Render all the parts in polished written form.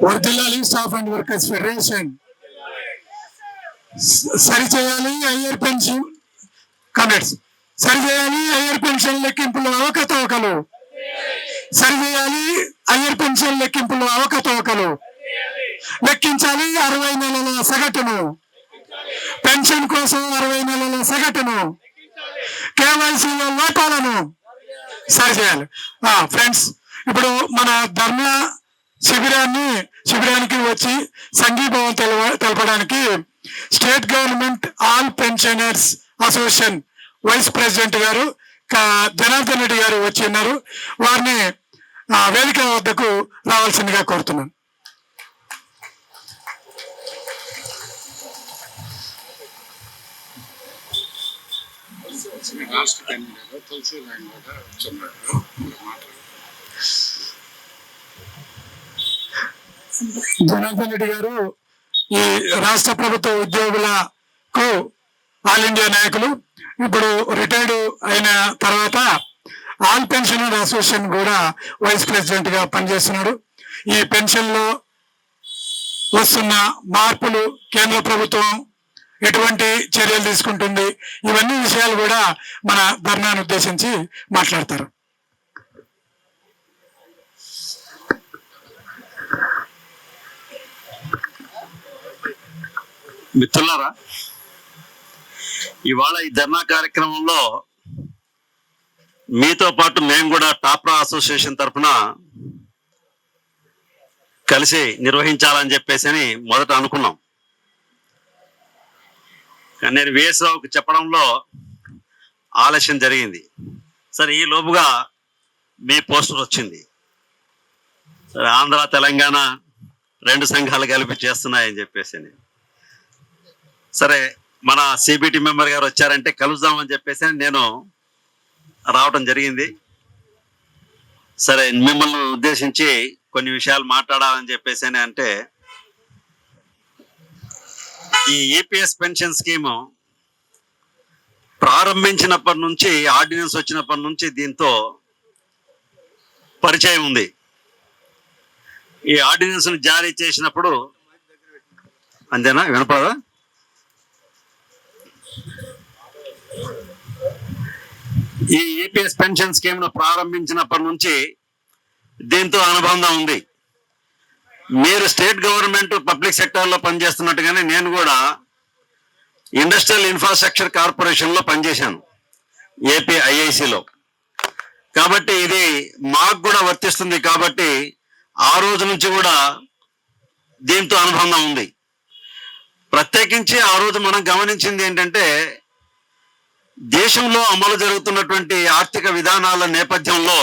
వర్ధిల్లాలి staff and workers federation. సరిచేయాలి higher pension comments. సరిచేయాలి హయ్యర్ పెన్షన్ లెక్కింపులో అవకతవకలు. సరిచేయాలి హయ్యర్ పెన్షన్ లెక్కింపులో అవకతవకలు. లెక్కించాలి 60 నెలల సగటును. పెన్షన్ కోసం 60 నెలల సగటును. కేవైసీలో లోపాలను సరిచేయాలి. ఫ్రెండ్స్, ఇప్పుడు మన ధర్నా శిబిరానికి వచ్చి సంఘీభావం తెలపడానికి state government all pensioners association vice president గారు జనార్దన్ రెడ్డి గారు వచ్చి ఉన్నారు. వారిని వేదిక వద్దకు రావాల్సిందిగా కోరుతున్నాను. జనార్దన్ రెడ్డి గారు ఈ రాష్ట్ర ప్రభుత్వ ఉద్యోగులకు ఆల్ ఇండియా నాయకులు. ఇప్పుడు రిటైర్డ్ అయిన తర్వాత ఆల్ పెన్షనర్ అసోసియేషన్ కూడా వైస్ ప్రెసిడెంట్ గా పనిచేస్తున్నాడు. ఈ పెన్షన్ లో వస్తున్న మార్పులు, కేంద్ర ప్రభుత్వం ఎటువంటి చర్యలు తీసుకుంటుంది, ఇవన్నీ విషయాలు కూడా మన ధర్నాను ఉద్దేశించి మాట్లాడతారు. మిత్రులారా, ఇవాళ ఈ ధర్నా కార్యక్రమంలో మీతో పాటు మేము కూడా టాప్రా అసోసియేషన్ తరఫున కలిసి నిర్వహించాలని చెప్పేసి మొదట అనుకున్నాం. కానీ నేను విఎస్ రావుకి చెప్పడంలో ఆలస్యం జరిగింది. సరే, ఈ లోపుగా మీ పోస్టర్ వచ్చింది. సరే, ఆంధ్ర తెలంగాణ 2 సంఘాలు కలిపి చేస్తున్నాయని చెప్పేసి. సరే, మన సిబిటి మెంబర్ గారు వచ్చారంటే కలుద్దామని చెప్పేసి నేను రావటం జరిగింది. సరే, మిమ్మల్ని ఉద్దేశించి కొన్ని విషయాలు మాట్లాడాలని చెప్పేసి అంటే, ఈ ఈపీఎస్ పెన్షన్ స్కీము ప్రారంభించినప్పటి నుంచి, ఆర్డినెన్స్ వచ్చినప్పటి నుంచి దీంతో పరిచయం ఉంది. ఈ ఆర్డినెన్స్ జారీ చేసినప్పుడు, అంతేనా, వినపడదా? ఈ ఈపీఎస్ పెన్షన్ స్కీమ్ ను ప్రారంభించినప్పటి నుంచి దీంతో అనుబంధం ఉంది. మీరు స్టేట్ గవర్నమెంట్ పబ్లిక్ సెక్టర్ లో పనిచేస్తున్నట్టుగానే నేను కూడా ఇండస్ట్రియల్ ఇన్ఫ్రాస్ట్రక్చర్ కార్పొరేషన్ లో పనిచేశాను, ఏపీఐఐసిలో. కాబట్టి ఇది మాకు కూడా వర్తిస్తుంది. కాబట్టి ఆ రోజు నుంచి కూడా దీంతో అనుబంధం ఉంది. ప్రత్యేకించి ఆ రోజు మనం గమనించింది ఏంటంటే, దేశంలో అమలు జరుగుతున్నటువంటి ఆర్థిక విధానాల నేపథ్యంలో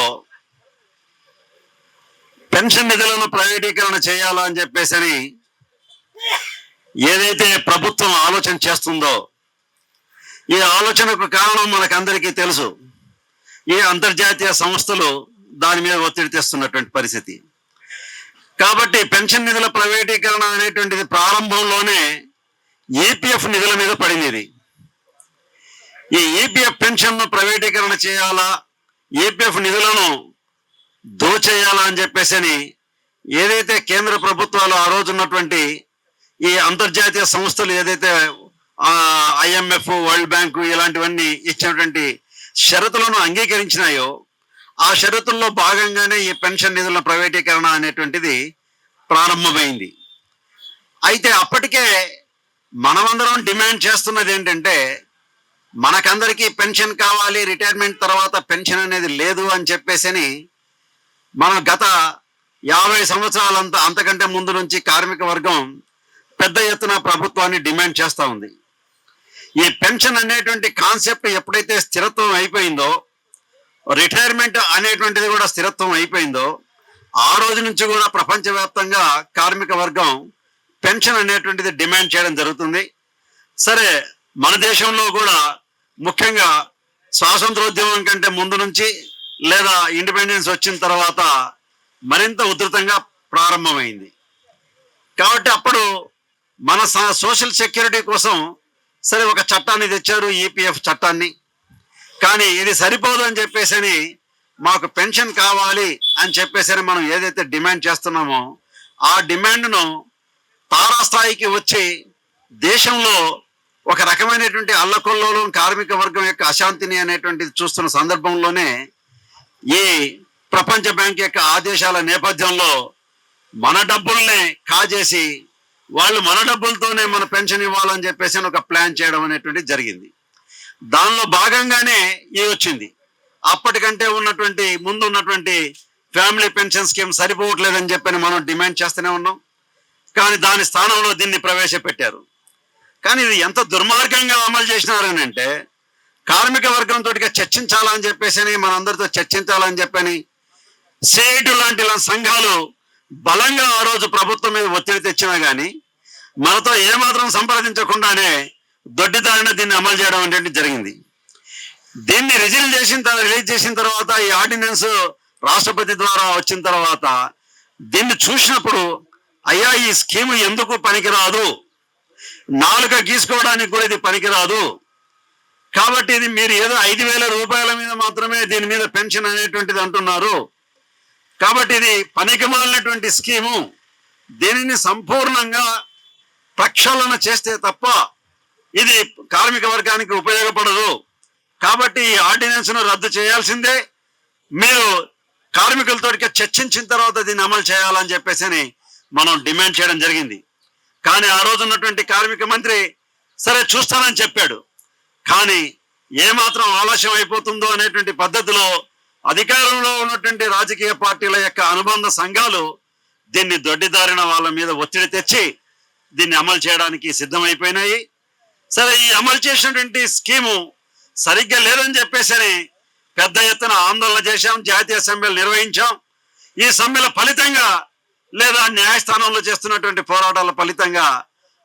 పెన్షన్ నిధులను ప్రైవేటీకరణ చేయాలా అని చెప్పేసి ఏదైతే ప్రభుత్వం ఆలోచన చేస్తుందో, ఈ ఆలోచనకు కారణం మనకందరికీ తెలుసు. ఈ అంతర్జాతీయ సంస్థలు దాని మీద ఒత్తిడి తెస్తున్నటువంటి పరిస్థితి. కాబట్టి పెన్షన్ నిధుల ప్రైవేటీకరణ అనేటువంటిది ప్రారంభంలోనే ఈపీఎఫ్ నిధుల మీద పడింది. ఈ ఈపీఎఫ్ పెన్షన్ ను ప్రైవేటీకరణ చేయాలా, ఈపీఎఫ్ నిధులను దోచేయాలా అని చెప్పేసి ఏదైతే కేంద్ర ప్రభుత్వాలు ఆ రోజు ఉన్నటువంటి ఈ అంతర్జాతీయ సంస్థలు ఏదైతే ఐఎంఎఫ్, వరల్డ్ బ్యాంకు ఇలాంటివన్నీ ఇచ్చినటువంటి షరతులను అంగీకరించినాయో, ఆ షరతుల్లో భాగంగానే ఈ పెన్షన్ నిధుల ప్రైవేటీకరణ అనేటువంటిది ప్రారంభమైంది. అయితే అప్పటికే మనమందరం డిమాండ్ చేస్తున్నది ఏంటంటే, మనకందరికీ పెన్షన్ కావాలి, రిటైర్మెంట్ తర్వాత పెన్షన్ అనేది లేదు అని చెప్పేసి మనం గత 50 సంవత్సరాలంతా, అంతకంటే ముందు నుంచి కార్మిక వర్గం పెద్ద ఎత్తున ప్రభుత్వాన్ని డిమాండ్ చేస్తూ ఉంది. ఈ పెన్షన్ అనేటువంటి కాన్సెప్ట్ ఎప్పుడైతే స్థిరత్వం అయిపోయిందో, రిటైర్మెంట్ అనేటువంటిది కూడా స్థిరత్వం అయిపోయిందో, ఆ రోజు నుంచి కూడా ప్రపంచవ్యాప్తంగా కార్మిక వర్గం పెన్షన్ అనేటువంటిది డిమాండ్ చేయడం జరుగుతుంది. సరే, మన దేశంలో కూడా ముఖ్యంగా స్వాతంత్రోద్యమం కంటే ముందు నుంచి, లేదా ఇండిపెండెన్స్ వచ్చిన తర్వాత మరింత ఉధృతంగా ప్రారంభమైంది. కాబట్టి అప్పుడు మన సోషల్ సెక్యూరిటీ కోసం సరే ఒక చట్టాన్ని తెచ్చారు, ఈపీఎఫ్ చట్టాన్ని. కానీ ఇది సరిపోదు అని చెప్పేసి మాకు పెన్షన్ కావాలి అని చెప్పేసరి మనం ఏదైతే డిమాండ్ చేస్తున్నామో ఆ డిమాండ్ను తారాస్థాయికి వచ్చి దేశంలో ఒక రకమైనటువంటి అల్లకొల్లోలం కార్మిక వర్గం యొక్క అశాంతిని అనేటువంటిది చూస్తున్న సందర్భంలోనే ఈ ప్రపంచ బ్యాంక్ యొక్క ఆదేశాల నేపథ్యంలో మన డబ్బుల్ని కాజేసి వాళ్ళు మన డబ్బులతోనే మన పెన్షన్ ఇవ్వాలని చెప్పేసి ఒక ప్లాన్ చేయడం అనేటువంటిది జరిగింది. దానిలో భాగంగానే ఇది వచ్చింది. అప్పటికంటే ముందు ఉన్నటువంటి ఫ్యామిలీ పెన్షన్ స్కీమ్ సరిపోవట్లేదని చెప్పని మనం డిమాండ్ చేస్తూనే ఉన్నాం. కానీ దాని స్థానంలో దీన్ని ప్రవేశపెట్టారు. కానీ ఇది ఎంత దుర్మార్గంగా అమలు చేసినారని అంటే కార్మిక వర్గంతో చర్చించాలని చెప్పేసి మనందరితో చర్చించాలని చెప్పని సేటు లాంటి సంఘాలు బలంగా ఆ రోజు ప్రభుత్వం మీద ఒత్తిడి తెచ్చినా కానీ మనతో ఏమాత్రం సంప్రదించకుండానే దొడ్డిదారిన దీన్ని అమలు చేయడం అనేది జరిగింది. దీన్ని రిలీజ్ చేసిన తర్వాత ఈ ఆర్డినెన్స్ రాష్ట్రపతి ద్వారా వచ్చిన తర్వాత దీన్ని చూసినప్పుడు అయ్యా ఈ స్కీమ్ ఎందుకు పనికిరాదు, నాలుక గీసుకోవడానికి కూడా ఇది పనికిరాదు. కాబట్టి ఇది మీరు ఏదో 5,000 రూపాయల మీద మాత్రమే దీని మీద పెన్షన్ అనేటువంటిది అంటున్నారు. కాబట్టి ఇది పనికిమాలినటువంటి స్కీము. దీనిని సంపూర్ణంగా ప్రక్షాళన చేస్తే తప్ప ఇది కార్మిక వర్గానికి ఉపయోగపడదు. కాబట్టి ఈ ఆర్డినెన్స్ను రద్దు చేయాల్సిందే. మీరు కార్మికులతో చర్చించిన తర్వాత దీన్ని అమలు చేయాలని చెప్పేసి మనం డిమాండ్ చేయడం జరిగింది. కానీ ఆ రోజు ఉన్నటువంటి కార్మిక మంత్రి సరే చూస్తానని చెప్పాడు. కానీ ఏమాత్రం ఆలస్యం అయిపోతుందో అనేటువంటి పద్ధతిలో అధికారంలో ఉన్నటువంటి రాజకీయ పార్టీల యొక్క అనుబంధ సంఘాలు దీన్ని దొడ్డిదారిన వాళ్ళ మీద ఒత్తిడి తెచ్చి దీన్ని అమలు చేయడానికి సిద్ధమైపోయినాయి. సరే ఈ అమలు చేసినటువంటి స్కీము సరిగ్గా లేదని చెప్పేసి పెద్ద ఎత్తున ఆందోళన చేశాం, జాతీయ సమ్మెలు నిర్వహించాం. ఈ సమ్మెల ఫలితంగా లేదా న్యాయస్థానంలో చేస్తున్నటువంటి పోరాటాల ఫలితంగా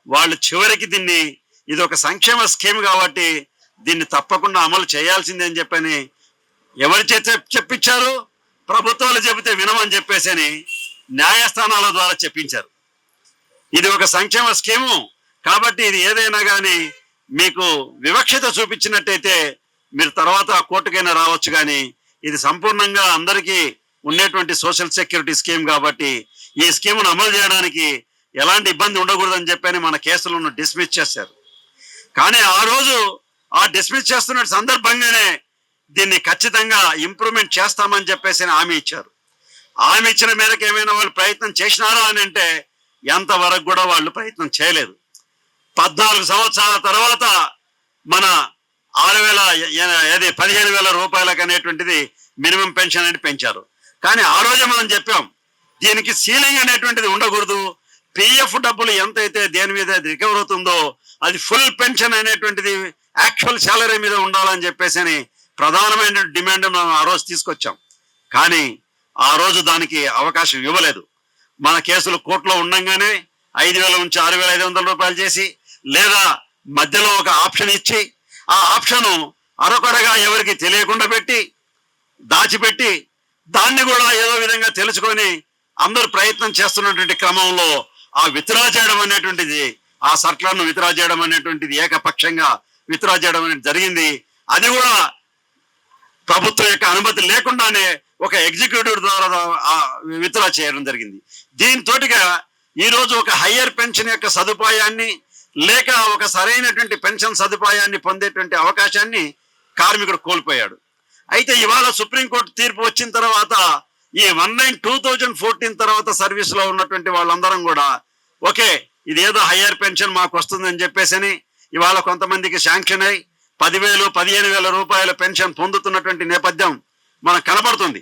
వాళ్ళు చివరికి దీన్ని ఇది ఒక సంక్షేమ స్కీమ్ కాబట్టి దీన్ని తప్పకుండా అమలు చేయాల్సిందే అని చెప్పని ఎవరు చెప్పించారు? ప్రభుత్వాలు చెబితే వినమని చెప్పేసి న్యాయస్థానాల ద్వారా చెప్పించారు. ఇది ఒక సంక్షేమ స్కీము కాబట్టి ఇది ఏదైనా కానీ మీకు వివక్షత చూపించినట్టయితే మీరు తర్వాత కోర్టుకైనా రావచ్చు. కానీ ఇది సంపూర్ణంగా అందరికీ ఉండేటువంటి సోషల్ సెక్యూరిటీ స్కీమ్ కాబట్టి ఈ స్కీమును అమలు చేయడానికి ఎలాంటి ఇబ్బంది ఉండకూడదని చెప్పని మన కేసులను డిస్మిస్ చేశారు. కానీ ఆ రోజు ఆ డిస్మిస్ చేస్తున్న సందర్భంగానే దీన్ని ఖచ్చితంగా ఇంప్రూవ్మెంట్ చేస్తామని చెప్పేసి హామీ ఇచ్చారు. హామీ ఇచ్చిన మేరకు ఏమైనా వాళ్ళు ప్రయత్నం చేసినారా అని అంటే ఎంతవరకు కూడా వాళ్ళు ప్రయత్నం చేయలేదు. 14 సంవత్సరాల తర్వాత మన 15,000 రూపాయలకు అనేటువంటిది మినిమం పెన్షన్ అనేది పెంచారు. కానీ ఆ రోజే మనం చెప్పాం దీనికి సీలింగ్ అనేటువంటిది ఉండకూడదు. పిఎఫ్ డబ్బులు ఎంతైతే దేని మీద రికవర్ అవుతుందో అది ఫుల్ పెన్షన్ అనేటువంటిది యాక్చువల్ శాలరీ మీద ఉండాలని చెప్పేసి ప్రధానమైన డిమాండ్ మనం ఆ రోజు తీసుకొచ్చాం. కానీ ఆ రోజు దానికి అవకాశం ఇవ్వలేదు. మన కేసులు కోర్టులో ఉండంగానే 5,000 నుంచి 6,500 రూపాయలు చేసి లేదా మధ్యలో ఒక ఆప్షన్ ఇచ్చి ఆ ఆప్షను అరకొరగా ఎవరికి తెలియకుండా పెట్టి దాచిపెట్టి దాన్ని కూడా ఏదో విధంగా తెలుసుకొని అందరూ ప్రయత్నం చేస్తున్నటువంటి క్రమంలో ఆ విత్డ్రా చేయడం అనేటువంటిది ఆ సర్కులర్ను విత్డ్రా చేయడం అనేటువంటిది ఏకపక్షంగా విత్డ్రా చేయడం అనేది జరిగింది. అది కూడా ప్రభుత్వం యొక్క అనుమతి లేకుండానే ఒక ఎగ్జిక్యూటివ్ ద్వారా విత్డ్రా చేయడం జరిగింది. దీంతోటిగా ఈరోజు ఒక హయ్యర్ పెన్షన్ యొక్క సదుపాయాన్ని లేక ఒక సరైనటువంటి పెన్షన్ సదుపాయాన్ని పొందేటువంటి అవకాశాన్ని కార్మికుడు కోల్పోయాడు. అయితే ఇవాళ సుప్రీంకోర్టు తీర్పు వచ్చిన తర్వాత ఈ 2014 తర్వాత సర్వీస్లో ఉన్నటువంటి వాళ్ళందరం కూడా ఓకే ఇదేదో హయ్యర్ పెన్షన్ మాకు వస్తుందని చెప్పేసి ఇవాళ కొంతమందికి శాంక్షన్ అయి 10,000 15,000 రూపాయల పెన్షన్ పొందుతున్నటువంటి నేపథ్యం మనకు కనబడుతుంది.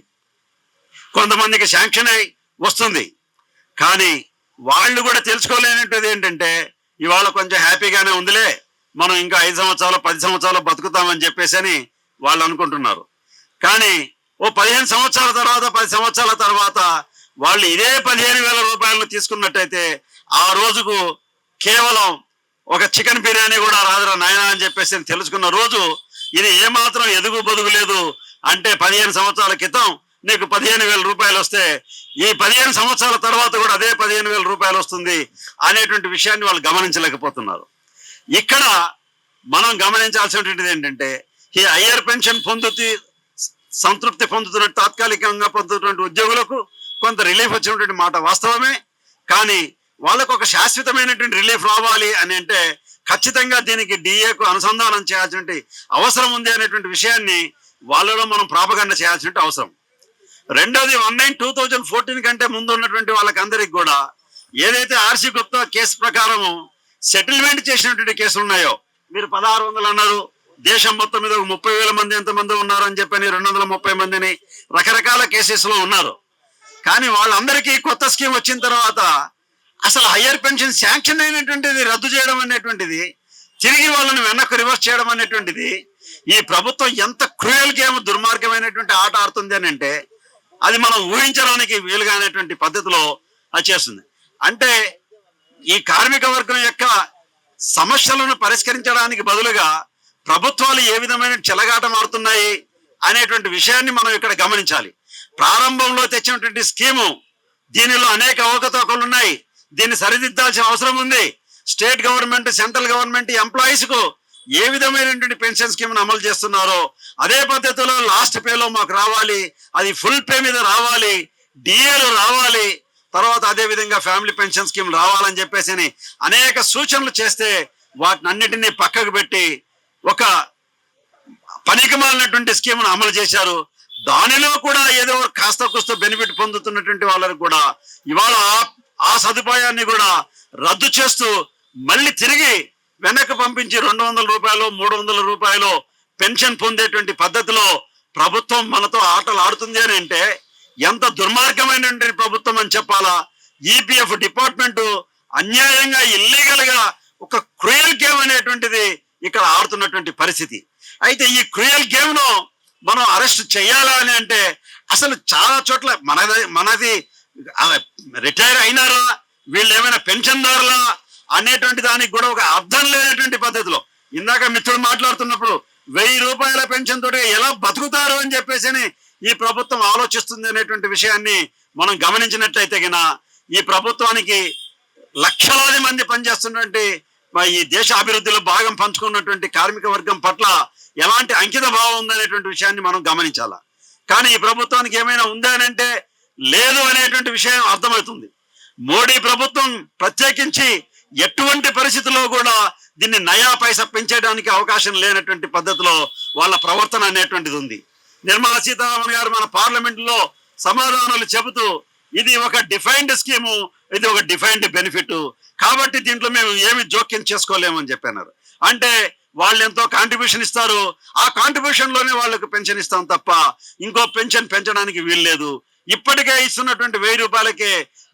కొంతమందికి శాంక్షన్ అయి వస్తుంది. కానీ వాళ్ళు కూడా తెలుసుకోలేనటువంటిది ఏంటంటే ఇవాళ కొంచెం హ్యాపీగానే ఉందిలే మనం ఇంకా 5 సంవత్సరాలు 10 సంవత్సరాలు బతుకుతామని చెప్పేసి వాళ్ళు అనుకుంటున్నారు. కానీ ఓ 15 సంవత్సరాల తర్వాత 10 సంవత్సరాల తర్వాత వాళ్ళు ఇదే 15,000 రూపాయలను తీసుకున్నట్టయితే ఆ రోజుకు కేవలం ఒక చికెన్ బిర్యానీ కూడా రాదురా నాయనా అని చెప్పేసి తెలుసుకున్న రోజు ఇది ఏమాత్రం ఎదుగు బదుగు లేదు. అంటే 15 సంవత్సరాల క్రితం నీకు 15,000 రూపాయలు వస్తే ఈ 15 సంవత్సరాల తర్వాత కూడా అదే 15,000 రూపాయలు వస్తుంది అనేటువంటి విషయాన్ని వాళ్ళు గమనించలేకపోతున్నారు. ఇక్కడ మనం గమనించాల్సినటువంటిది ఏంటంటే ఈ హయ్యర్ పెన్షన్ సంతృప్తి పొందుతున్న తాత్కాలికంగా పొందుతున్నటువంటి ఉద్యోగులకు కొంత రిలీఫ్ వచ్చినటువంటి మాట వాస్తవమే. కానీ వాళ్ళకు ఒక శాశ్వతమైనటువంటి రిలీఫ్ రావాలి అని అంటే ఖచ్చితంగా దీనికి డిఏకు అనుసంధానం చేయాల్సిన అవసరం ఉంది అనేటువంటి విషయాన్ని వాళ్ళలో మనం ప్రాపగండ చేయాల్సిన అవసరం. రెండోది 19/2014 కంటే ముందు ఉన్నటువంటి వాళ్ళకందరికి కూడా ఏదైతే ఆర్సి గుప్తా కేసు ప్రకారం సెటిల్మెంట్ చేసినటువంటి కేసులు ఉన్నాయో, మీరు 1600 అన్నారు, దేశం మొత్తం మీద 30,000 మంది ఎంతమంది ఉన్నారు అని చెప్పని 230 మందిని రకరకాల కేసెస్ లో ఉన్నారు. కానీ వాళ్ళందరికీ కొత్త స్కీమ్ వచ్చిన తర్వాత అసలు హయ్యర్ పెన్షన్ శాంక్షన్ అయినటువంటిది రద్దు చేయడం అనేటువంటిది, తిరిగి వాళ్ళని వెనక్కి రివర్స్ చేయడం అనేటువంటిది ఈ ప్రభుత్వం ఎంత క్రూయల్ గేమ్, దుర్మార్గమైనటువంటి ఆట ఆడుతుంది అని అంటే అది మనం ఊహించడానికి వీలుగా అనేటువంటి పద్ధతిలో అది చేస్తుంది. అంటే ఈ కార్మిక వర్గం యొక్క సమస్యలను పరిష్కరించడానికి బదులుగా ప్రభుత్వాలు ఏ విధమైన చెలగాటం ఆడుతున్నాయి అనేటువంటి విషయాన్ని మనం ఇక్కడ గమనించాలి. ప్రారంభంలో తెచ్చినటువంటి స్కీము దీనిలో అనేక అవకతవకలు ఉన్నాయి. దీన్ని సరిదిద్దాల్సిన అవసరం ఉంది. State government, central government employees కు ఏ విధమైనటువంటి పెన్షన్ స్కీమ్ అమలు చేస్తున్నారో అదే పద్ధతిలో లాస్ట్ పేలో మాకు రావాలి, అది ఫుల్ పే మీద రావాలి, డిఏలు రావాలి, తర్వాత అదే విధంగా ఫ్యామిలీ పెన్షన్ స్కీమ్ రావాలని చెప్పేసి అనేక సూచనలు చేస్తే వాటిని అన్నిటినీ పక్కకు పెట్టి ఒక పనికిమాలినటువంటి స్కీమ్ను అమలు చేశారు. దానిలో కూడా ఏదో కాస్త కూస్త బెనిఫిట్ పొందుతున్నటువంటి వాళ్ళకు కూడా ఇవాళ ఆ సదుపాయాన్ని కూడా రద్దు చేస్తూ మళ్ళీ తిరిగి వెనక్కి పంపించి 200 రూపాయలు 300 రూపాయలు పెన్షన్ పొందేటువంటి పద్ధతిలో ప్రభుత్వం మనతో ఆటలు ఆడుతుంది అని అంటే ఎంత దుర్మార్గమైనటువంటి ప్రభుత్వం అని చెప్పాలా. ఈపీఎఫ్ డిపార్ట్మెంట్ అన్యాయంగా, ఇల్లీగల్ గా ఒక క్రూయల్ గేమ్ అనేటువంటిది ఇక్కడ ఆడుతున్నటువంటి పరిస్థితి. అయితే ఈ క్రూయల్ గేమ్ ను మనం అరెస్ట్ చేయాలా అని అంటే అసలు చాలా చోట్ల మనది రిటైర్ అయినారా, వీళ్ళు ఏమైనా పెన్షన్దారులా అనేటువంటి దానికి కూడా ఒక అర్థం లేనటువంటి పద్ధతిలో ఇందాక మిత్రుడు మాట్లాడుతున్నప్పుడు 1000 రూపాయల పెన్షన్ తోటి ఎలా బతుకుతారు అని చెప్పేసి ఈ ప్రభుత్వం ఆలోచిస్తుంది అనేటువంటి విషయాన్ని మనం గమనించినట్లయితే గిన ఈ ప్రభుత్వానికి లక్షలాది మంది పనిచేస్తున్నటువంటి ఈ దేశ అభివృద్ధిలో భాగం పంచుకున్నటువంటి కార్మిక వర్గం పట్ల ఎలాంటి అంకిత భావం ఉందనేటువంటి విషయాన్ని మనం గమనించాలా. కానీ ఈ ప్రభుత్వానికి ఏమైనా ఉందా అని అంటే లేదు అనేటువంటి విషయం అర్థమవుతుంది. మోడీ ప్రభుత్వం ప్రత్యేకించి ఎటువంటి పరిస్థితుల్లో కూడా దీన్ని నయా పైసా పెంచేయడానికి అవకాశం లేనటువంటి పద్ధతిలో వాళ్ళ ప్రవర్తన అనేటువంటిది ఉంది. నిర్మలా సీతారామన్ గారు మన పార్లమెంట్ లో సమాధానాలు చెబుతూ ఇది ఒక డిఫైన్డ్ స్కీము, ఇది ఒక డిఫైన్డ్ బెనిఫిట్, కాబట్టి దీంట్లో మేము ఏమి జోక్యం చేసుకోలేమని చెప్పన్నారు. అంటే వాళ్ళు ఎంతో కాంట్రిబ్యూషన్ ఇస్తారు, ఆ కాంట్రిబ్యూషన్ లోనే వాళ్ళకు పెన్షన్ ఇస్తాం తప్ప ఇంకో పెన్షన్ పెంచడానికి వీల్లేదు. ఇప్పటికే ఇస్తున్నటువంటి 1000 రూపాయలకే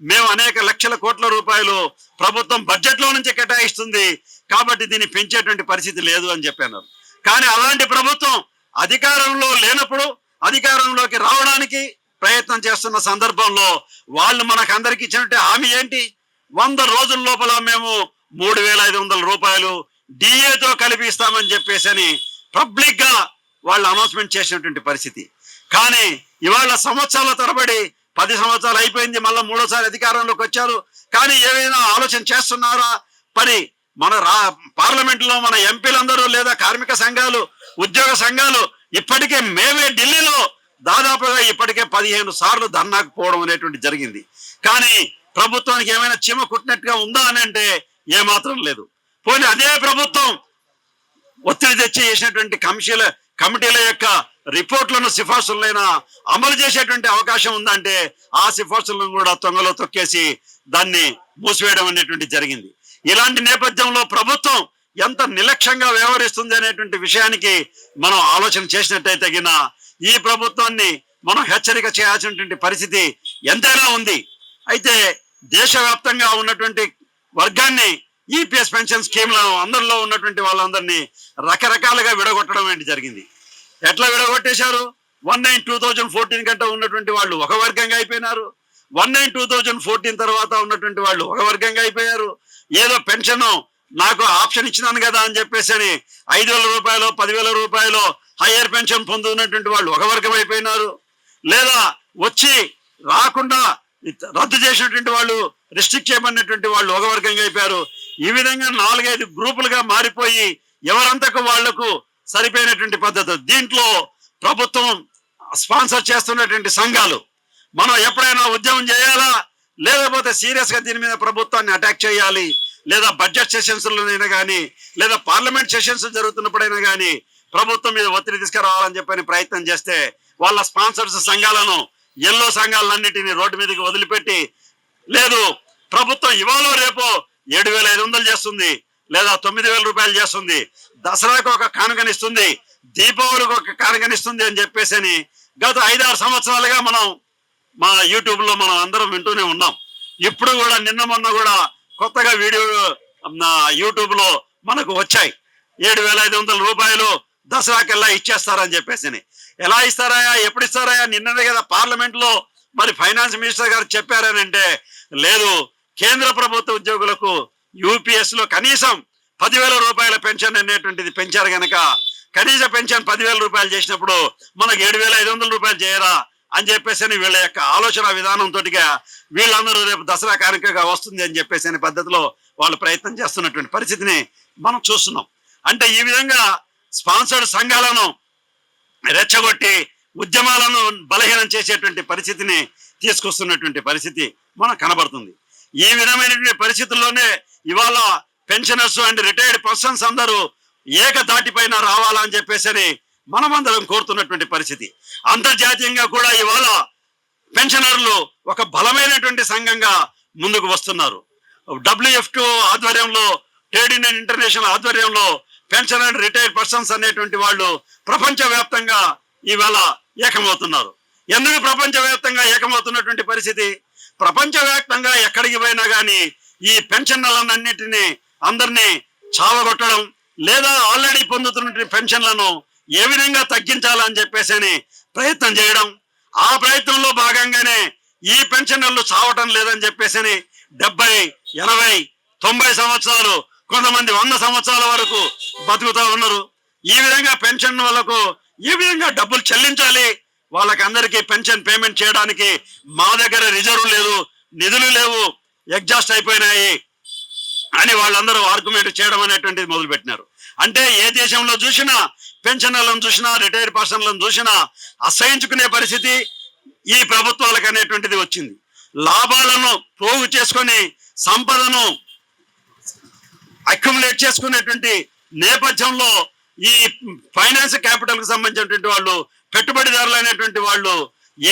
మేము అనేక లక్షల కోట్ల రూపాయలు ప్రభుత్వం బడ్జెట్ లో నుంచి కేటాయిస్తుంది, కాబట్టి దీన్ని పెంచేటువంటి పరిస్థితి లేదు అని చెప్పారు. కానీ అలాంటి ప్రభుత్వం అధికారంలో లేనప్పుడు అధికారంలోకి రావడానికి ప్రయత్నం చేస్తున్న సందర్భంలో వాళ్ళు మనకందరికి ఇచ్చినట్టు హామీ ఏంటి? 100 రోజుల లోపల మేము 3500 రూపాయలు డిఏతో కలిపి ఇస్తామని చెప్పేసి పబ్లిక్ గా వాళ్ళు అనౌన్స్మెంట్ చేసినటువంటి పరిస్థితి. కానీ ఇవాళ సంవత్సరాల తరబడి 10 సంవత్సరాలు అయిపోయింది, మళ్ళీ 3వ సారి అధికారంలోకి వచ్చారు. కానీ ఏమైనా ఆలోచన చేస్తున్నారా? మరి మన పార్లమెంట్ లో మన ఎంపీలందరూ లేదా కార్మిక సంఘాలు, ఉద్యోగ సంఘాలు ఇప్పటికే మేమే ఢిల్లీలో దాదాపుగా ఇప్పటికే 15 సార్లు ధర్నాకు పోవడం అనేటువంటి జరిగింది. కానీ ప్రభుత్వానికి ఏమైనా చీమ కుట్టినట్టుగా ఉందా అని అంటే ఏమాత్రం లేదు. పోనీ అదే ప్రభుత్వం ఒత్తిడి తెచ్చి చేసినటువంటి కమిటీల యొక్క రిపోర్ట్లను, సిఫార్సులైనా అమలు చేసేటువంటి అవకాశం ఉందంటే ఆ సిఫార్సులను కూడా తొంగలో తొక్కేసి దాన్ని మూసివేయడం అనేటువంటి జరిగింది. ఇలాంటి నేపథ్యంలో ప్రభుత్వం ఎంత నిర్లక్ష్యంగా వ్యవహరిస్తుంది అనేటువంటి విషయానికి మనం ఆలోచన చేసినట్టయితే గిన ఈ ప్రభుత్వాన్ని మనం హెచ్చరిక చేయాల్సినటువంటి పరిస్థితి ఎంతైనా ఉంది. అయితే దేశవ్యాప్తంగా ఉన్నటువంటి వర్గాన్ని ఈపీఎస్ పెన్షన్ స్కీమ్లను అందరిలో ఉన్నటువంటి వాళ్ళందరినీ రకరకాలుగా విడగొట్టడం ఏంటి జరిగింది. ఎట్లా విడగొట్టేశారు? 19/2014 కంటే ఉన్నటువంటి వాళ్ళు ఒక వర్గంగా అయిపోయినారు, 19/2014 తర్వాత ఉన్నటువంటి వాళ్ళు ఒక వర్గంగా అయిపోయారు. ఏదో పెన్షన్ నాకు ఆప్షన్ ఇచ్చినాను కదా అని చెప్పేసి 5,000 రూపాయలు 10,000 రూపాయలు హయ్యర్ పెన్షన్ పొందుతున్నటువంటి వాళ్ళు ఒక వర్గం అయిపోయినారు. లేదా వచ్చి రాకుండా రద్దు చేసినటువంటి వాళ్ళు, రిస్ట్రిక్ట్ చేయబడినటువంటి వాళ్ళు ఒక వర్గంగా అయిపోయారు. ఈ విధంగా 4-5 గ్రూపులుగా మారిపోయి ఎవరంతకు వాళ్లకు సరిపోయినటువంటి పద్ధతి. దీంట్లో ప్రభుత్వం స్పాన్సర్ చేస్తున్నటువంటి సంఘాలు మనం ఎప్పుడైనా ఉద్యమం చేయాలా, లేకపోతే సీరియస్గా దీని మీద ప్రభుత్వాన్ని అటాక్ చేయాలి, లేదా బడ్జెట్ సెషన్స్లోనైనా కానీ, లేదా పార్లమెంట్ సెషన్స్ జరుగుతున్నప్పుడైనా కానీ ప్రభుత్వం మీద ఒత్తిడి తీసుకురావాలని చెప్పని ప్రయత్నం చేస్తే వాళ్ళ స్పాన్సర్స్ సంఘాలను, ఎల్లో సంఘాలన్నిటినీ రోడ్డు మీదకి వదిలిపెట్టి, లేదు ప్రభుత్వం ఇవాళ రేపో 7,500 చేస్తుంది, లేదా 9,000 రూపాయలు చేస్తుంది, దసరాకు ఒక కానుకనిస్తుంది, దీపావళికి ఒక కానుకనిస్తుంది అని చెప్పేసి గత 5-6 సంవత్సరాలుగా మనం మా యూట్యూబ్లో మనం అందరం వింటూనే ఉన్నాం. ఇప్పుడు కూడా నిన్న మొన్న కూడా కొత్తగా వీడియో యూట్యూబ్లో మనకు వచ్చాయి. 7,500 రూపాయలు దసరాకెల్లా ఇచ్చేస్తారని చెప్పేసి. ఎలా ఇస్తారాయా, ఎప్పుడు ఇస్తారాయా? నిన్ననే కదా పార్లమెంట్లో మరి ఫైనాన్స్ మినిస్టర్ గారు చెప్పారనంటే, లేదు కేంద్ర ప్రభుత్వ ఉద్యోగులకు యూపీఎస్ లో కనీసం 10,000 రూపాయల పెన్షన్ అనేటువంటిది పెంచారు గనక, కనీస పెన్షన్ 10,000 రూపాయలు చేసినప్పుడు మనకు 7,500 రూపాయలు చేయరా అని చెప్పేసి వీళ్ళ యొక్క ఆలోచన విధానంతో వీళ్ళందరూ రేపు దసరా కానుకగా వస్తుంది అని చెప్పేసి పద్ధతిలో వాళ్ళు ప్రయత్నం చేస్తున్నటువంటి పరిస్థితిని మనం చూస్తున్నాం. అంటే ఈ విధంగా స్పాన్సర్డ్ సంఘాలను రెచ్చగొట్టి ఉద్యమాలను బలహీనం చేసేటువంటి పరిస్థితిని తీసుకొస్తున్నటువంటి పరిస్థితి మనకు కనబడుతుంది. ఈ విధమైనటువంటి పరిస్థితుల్లోనే ఇవాళ పెన్షనర్స్ అండ్ రిటైర్డ్ పర్సన్స్ అందరూ ఏకదాటిపైన రావాలని చెప్పేసి మనమందరం కోరుతున్నటువంటి పరిస్థితి. అంతర్జాతీయంగా కూడా ఇవాళ పెన్షనర్లు ఒక బలమైనటువంటి సంఘంగా ముందుకు వస్తున్నారు. WF2 ఆధ్వర్యంలో, ట్రేడ్ యూనియన్ ఇంటర్నేషనల్ ఆధ్వర్యంలో పెన్షన్ అండ్ రిటైర్డ్ పర్సన్స్ అనేటువంటి వాళ్ళు ప్రపంచవ్యాప్తంగా ఇవాళ ఏకమవుతున్నారు. ఎందుకు ప్రపంచవ్యాప్తంగా ఏకమవుతున్నటువంటి పరిస్థితి? ప్రపంచవ్యాప్తంగా ఎక్కడికి పోయినా కానీ ఈ పెన్షన్లన్నింటినీ అందరినీ చావగొట్టడం, లేదా ఆల్రెడీ పొందుతున్నటువంటి పెన్షన్లను ఏ విధంగా తగ్గించాలని చెప్పేసి ప్రయత్నం చేయడం. ఆ ప్రయత్నంలో భాగంగానే ఈ పెన్షనర్లు చావటం లేదని చెప్పేసి 70, 80, 90 సంవత్సరాలు, కొంతమంది 100 సంవత్సరాల వరకు బతుకుతా ఉన్నారు. ఈ విధంగా పెన్షన్ వాళ్ళకు ఏ విధంగా డబ్బులు చెల్లించాలి, వాళ్ళకి అందరికీ పెన్షన్ పేమెంట్ చేయడానికి మా దగ్గర రిజర్వ్ లేదు, నిధులు లేవు, ఎగ్జాస్ట్ అయిపోయినాయి అని వాళ్ళందరూ ఆర్గ్యుమెంట్ చేయడం అనేటువంటిది మొదలుపెట్టినారు. అంటే ఏ దేశంలో చూసినా పెన్షనర్లను చూసినా, రిటైర్డ్ పర్సన్లను చూసినా అసహించుకునే పరిస్థితి ఈ ప్రభుత్వాలకు అనేటువంటిది వచ్చింది. లాభాలను పోగు చేసుకొని సంపదను అక్యుములేట్ చేసుకునేటువంటి నేపథ్యంలో ఈ ఫైనాన్స్ క్యాపిటల్ కు సంబంధించినటువంటి వాళ్ళు, పెట్టుబడిదారులు అనేటువంటి వాళ్ళు,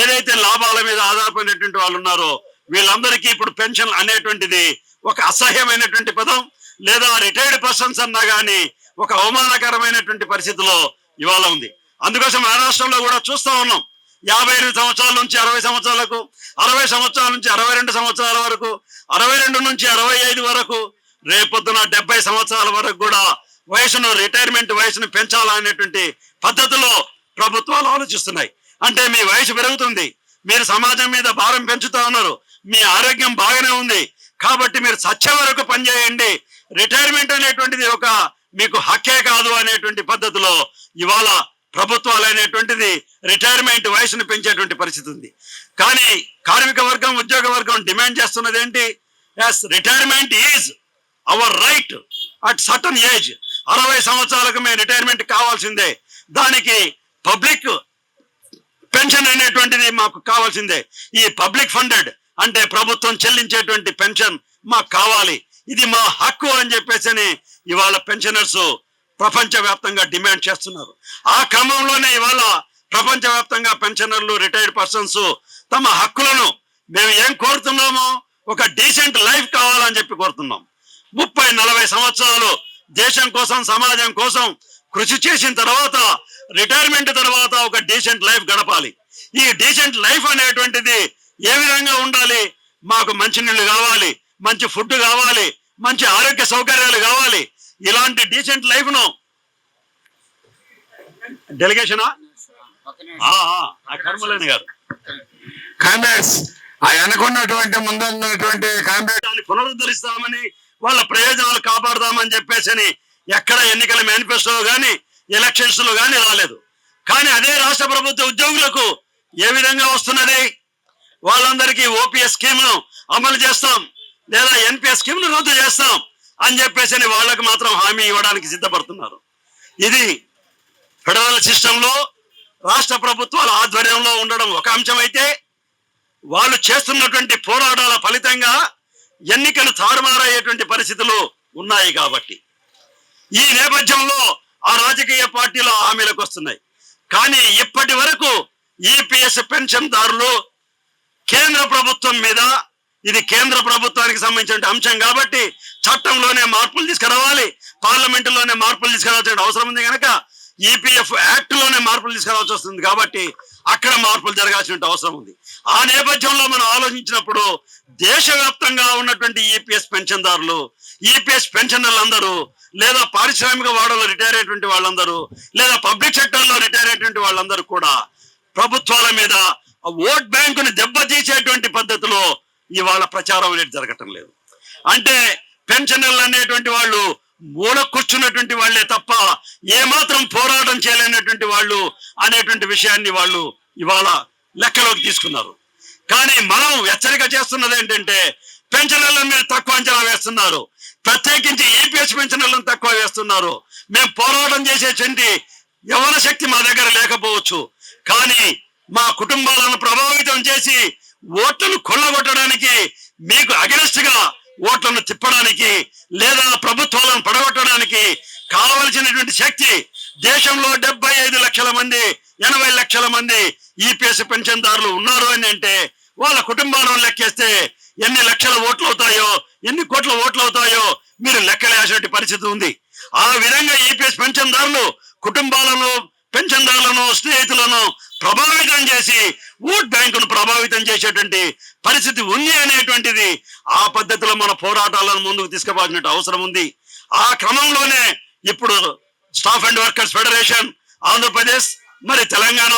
ఏదైతే లాభాల మీద ఆధారపడినటువంటి వాళ్ళు ఉన్నారో వీళ్ళందరికీ ఇప్పుడు పెన్షన్ అనేటువంటిది ఒక అసహ్యమైనటువంటి పదం, లేదా రిటైర్డ్ పర్సన్స్ అన్నా కానీ ఒక అవమానకరమైనటువంటి పరిస్థితిలో ఇవాళ ఉంది. అందుకోసం మహారాష్ట్రలో కూడా చూస్తా ఉన్నాం. 58 సంవత్సరాల నుంచి 60 సంవత్సరాలకు, 60 సంవత్సరాల నుంచి 62 సంవత్సరాల వరకు, 62 నుంచి 65 వరకు, రేపొద్దున 70 సంవత్సరాల వరకు కూడా వయసును, రిటైర్మెంట్ వయసును పెంచాలనేటువంటి పద్ధతిలో ప్రభుత్వాలు ఆలోచిస్తున్నాయి. అంటే మీ వయసు పెరుగుతుంది, మీరు సమాజం మీద భారం పెంచుతా ఉన్నారు, మీ ఆరోగ్యం బాగానే ఉంది కాబట్టి మీరు చచ్చే వరకు పనిచేయండి, రిటైర్మెంట్ అనేటువంటిది ఒక మీకు హక్కే కాదు అనేటువంటి పద్ధతిలో ఇవాళ ప్రభుత్వాలు అనేటువంటిది రిటైర్మెంట్ వయసును పెంచేటువంటి పరిస్థితి ఉంది. కానీ కార్మిక వర్గం, ఉద్యోగ వర్గం డిమాండ్ చేస్తున్నది ఏంటి? Yes, retirement is our right at certain age. 60 సంవత్సరాలకు మేము రిటైర్మెంట్ కావాల్సిందే, దానికి పబ్లిక్ పెన్షన్ అనేటువంటిది మాకు కావాల్సిందే. ఈ పబ్లిక్ ఫండెడ్ అంటే ప్రభుత్వం చెల్లించేటువంటి పెన్షన్ మాకు కావాలి, ఇది మా హక్కు అని చెప్పేసి ఇవాళ పెన్షనర్స్ ప్రపంచవ్యాప్తంగా డిమాండ్ చేస్తున్నారు. ఆ క్రమంలోనే ఇవాళ ప్రపంచవ్యాప్తంగా పెన్షనర్లు, రిటైర్డ్ పర్సన్స్ తమ హక్కులను మేము ఏం కోరుతున్నామో ఒక డీసెంట్ లైఫ్ కావాలని చెప్పి కోరుతున్నాం. 30-40 సంవత్సరాలు దేశం కోసం, సమాజం కోసం కృషి చేసిన తర్వాత రిటైర్మెంట్ తర్వాత ఒక డీసెంట్ లైఫ్ గడపాలి. ఈ డీసెంట్ లైఫ్ అనేటువంటిది ఏ విధంగా ఉండాలి? మాకు మంచి నీళ్లు కావాలి, మంచి ఫుడ్ కావాలి, మంచి ఆరోగ్య సౌకర్యాలు కావాలి. ఇలాంటి డీసెంట్ లైఫ్ ను డెలిగేషనా కర్మలేని గారు కాంగ్రెస్ అనుకున్నటువంటి ముందున్నటువంటి కాంగ్రెస్ పునరుద్ధరిస్తామని, వాళ్ళ ప్రయోజనాలు కాపాడుదామని చెప్పేసి ఎక్కడ ఎన్నికల మేనిఫెస్టో కానీ, ఎలక్షన్స్ లో కానీ రాలేదు. కానీ అదే రాష్ట్ర ప్రభుత్వ ఉద్యోగులకు ఏ విధంగా వస్తున్నది? వాళ్ళందరికీ ఓపీఎస్ స్కీమ్ను అమలు చేస్తాం, లేదా ఎన్పిఎస్ స్కీమ్ను రద్దు చేస్తాం అని చెప్పేసి వాళ్ళకు మాత్రం హామీ ఇవ్వడానికి సిద్ధపడుతున్నారు. ఇది ఫెడరల్ సిస్టంలో రాష్ట్ర ప్రభుత్వాల ఆధ్వర్యంలో ఉండడం ఒక అంశం అయితే, వాళ్ళు చేస్తున్నటువంటి పోరాటాల ఫలితంగా ఎన్నికలు తారుమారయ్యేటువంటి పరిస్థితులు ఉన్నాయి. కాబట్టి ఈ నేపథ్యంలో ఆ రాజకీయ పార్టీలు హామీలకు వస్తున్నాయి. కానీ ఇప్పటి వరకు ఈపీఎస్ పెన్షన్దారులు కేంద్ర ప్రభుత్వం మీద, ఇది కేంద్ర ప్రభుత్వానికి సంబంధించిన అంశం కాబట్టి చట్టంలోనే మార్పులు తీసుకురావాలి, పార్లమెంటులోనే మార్పులు తీసుకురావాల్సిన అవసరం ఉంది కనుక ఈపీఎఫ్ యాక్ట్ లోనే మార్పులు తీసుకురావాల్సి వస్తుంది. కాబట్టి అక్కడ మార్పులు జరగాల్సిన అవసరం ఉంది. ఆ నేపథ్యంలో మనం ఆలోచించినప్పుడు దేశవ్యాప్తంగా ఉన్నటువంటి ఈపీఎస్ పెన్షన్దారులు, ఈపీఎస్ పెన్షనర్లందరూ, లేదా పారిశ్రామిక వాడలో రిటైర్ అయ్యేటువంటి వాళ్ళందరూ, లేదా పబ్లిక్ సెక్టర్లో రిటైర్ అయ్యేటువంటి వాళ్ళందరూ కూడా ప్రభుత్వాల మీద ఓట్ బ్యాంకుని దెబ్బతీసేటువంటి పద్ధతిలో ఇవాళ ప్రచారం అనేది జరగటం లేదు. అంటే పెన్షనర్లు అనేటువంటి వాళ్ళు మూల కూర్చున్నటువంటి వాళ్లే తప్ప ఏమాత్రం పోరాటం చేయలేనటువంటి వాళ్ళు అనేటువంటి విషయాన్ని వాళ్ళు ఇవాళ లెక్కలోకి తీసుకున్నారు. కానీ మనం హెచ్చరిక చేస్తున్నది ఏంటంటే, పెన్షనర్ల మీద తక్కువ అంచనా వేస్తున్నారు, ప్రత్యేకించి ఈపీఎస్ పెన్షనర్లను తక్కువ వేస్తున్నారు. మేము పోరాటం చేసేటువంటి యవన శక్తి మా దగ్గర లేకపోవచ్చు, కానీ మా కుటుంబాలను ప్రభావితం చేసి ఓట్లను కొల్లగొట్టడానికి, మీకు అగెనిస్ట్ గా ఓట్లను తిప్పడానికి, లేదా ప్రభుత్వాలను పడగొట్టడానికి కావలసినటువంటి శక్తి దేశంలో 75 లక్షల మంది 80 లక్షల మంది ఈపీఎస్ పెన్షన్దారులు ఉన్నారు అని అంటే, వాళ్ళ కుటుంబాలను లెక్కేస్తే ఎన్ని లక్షల ఓట్లు అవుతాయో, ఎన్ని కోట్ల ఓట్లు అవుతాయో మీరు లెక్కలేసేటువంటి పరిస్థితి ఉంది. ఆ విధంగా ఈపీఎస్ పెన్షన్దారులు కుటుంబాలను, పెన్షన్దారులను, స్నేహితులను ప్రభావితం చేసి ఓట్ బ్యాంకును ప్రభావితం చేసేటువంటి పరిస్థితి ఉంది అనేటువంటిది ఆ పద్ధతిలో మన పోరాటాలను ముందుకు తీసుకుపోవాల్సిన అవసరం ఉంది. ఆ క్రమంలోనే ఇప్పుడు staff and workers federation, Andhra Pradesh, మరి తెలంగాణ,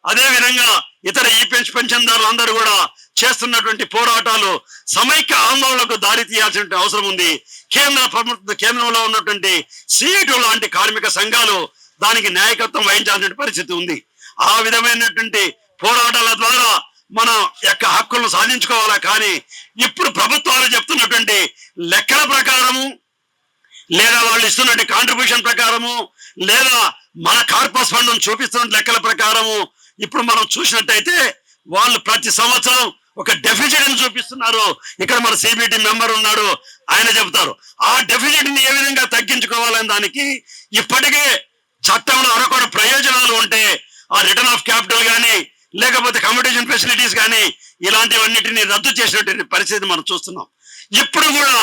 అదే విధంగా ఇతర ఈపీఎస్ పెన్షన్దారులు అందరూ కూడా చేస్తున్నటువంటి పోరాటాలు సమైక్య ఆందోళనకు దారి తీయాల్సిన అవసరం ఉంది. కేంద్రంలో ఉన్నటువంటి సిఐటి లాంటి కార్మిక సంఘాలు దానికి నాయకత్వం వహించాల్సిన పరిస్థితి ఉంది. ఆ విధమైనటువంటి పోరాటాల ద్వారా మనం యొక్క హక్కులను సాధించుకోవాలా. కానీ ఇప్పుడు ప్రభుత్వాలు చెప్తున్నటువంటి లెక్కల ప్రకారము, లేదా వాళ్ళు ఇస్తున్నటువంటి కాంట్రిబ్యూషన్ ప్రకారము, లేదా మన కార్పస్ ఫండ్ చూపిస్తున్న లెక్కల ప్రకారము ఇప్పుడు మనం చూసినట్టయితే వాళ్ళు ప్రతి సంవత్సరం ఒక డెఫిసిట్ ని చూపిస్తున్నారు. ఇక్కడ మన సిబిటి మెంబర్ ఉన్నాడు, ఆయన చెబుతారు ఆ డెఫిసిట్ ని ఏ విధంగా తగ్గించుకోవాలని దానికి ఇప్పటికే చట్టంలో అనకొక ప్రయోజనాలు ఉంటే ఆ రిటర్న్ ఆఫ్ క్యాపిటల్ కానీ, లేకపోతే కమ్యూటేషన్ ఫెసిలిటీస్ కానీ ఇలాంటివన్నిటిని రద్దు చేసినటువంటి పరిస్థితి మనం చూస్తున్నాం. ఇప్పుడు కూడా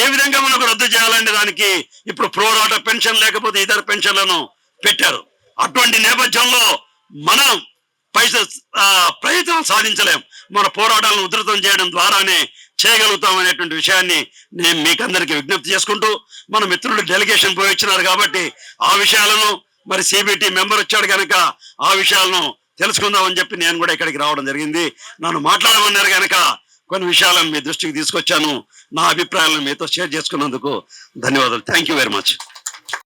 ఏ విధంగా మనకు రద్దు చేయాలనే దానికి ఇప్పుడు ప్రోరాట పెన్షన్ లేకపోతే ఇతర పెన్షన్లను పెట్టారు. అటువంటి నేపథ్యంలో మనం ప్రయత్నం సాధించలేం. మన పోరాటాలను ఉధృతం చేయడం ద్వారానే చేయగలుగుతాం అనేటువంటి విషయాన్ని నేను మీకందరికీ విజ్ఞప్తి చేసుకుంటూ, మన మిత్రులు డెలిగేషన్ పోయి వచ్చినారు కాబట్టి ఆ విషయాలను, మరి సిబిటి మెంబర్ వచ్చాడు కనుక ఆ విషయాలను తెలుసుకుందామని చెప్పి నేను కూడా ఇక్కడికి రావడం జరిగింది. నన్ను మాట్లాడమన్నారు కనుక కొన్ని విషయాలను మీ దృష్టికి తీసుకొచ్చాను. నా అభిప్రాయాలను మీతో షేర్ చేసుకున్నందుకు ధన్యవాదాలు. Thank you very much.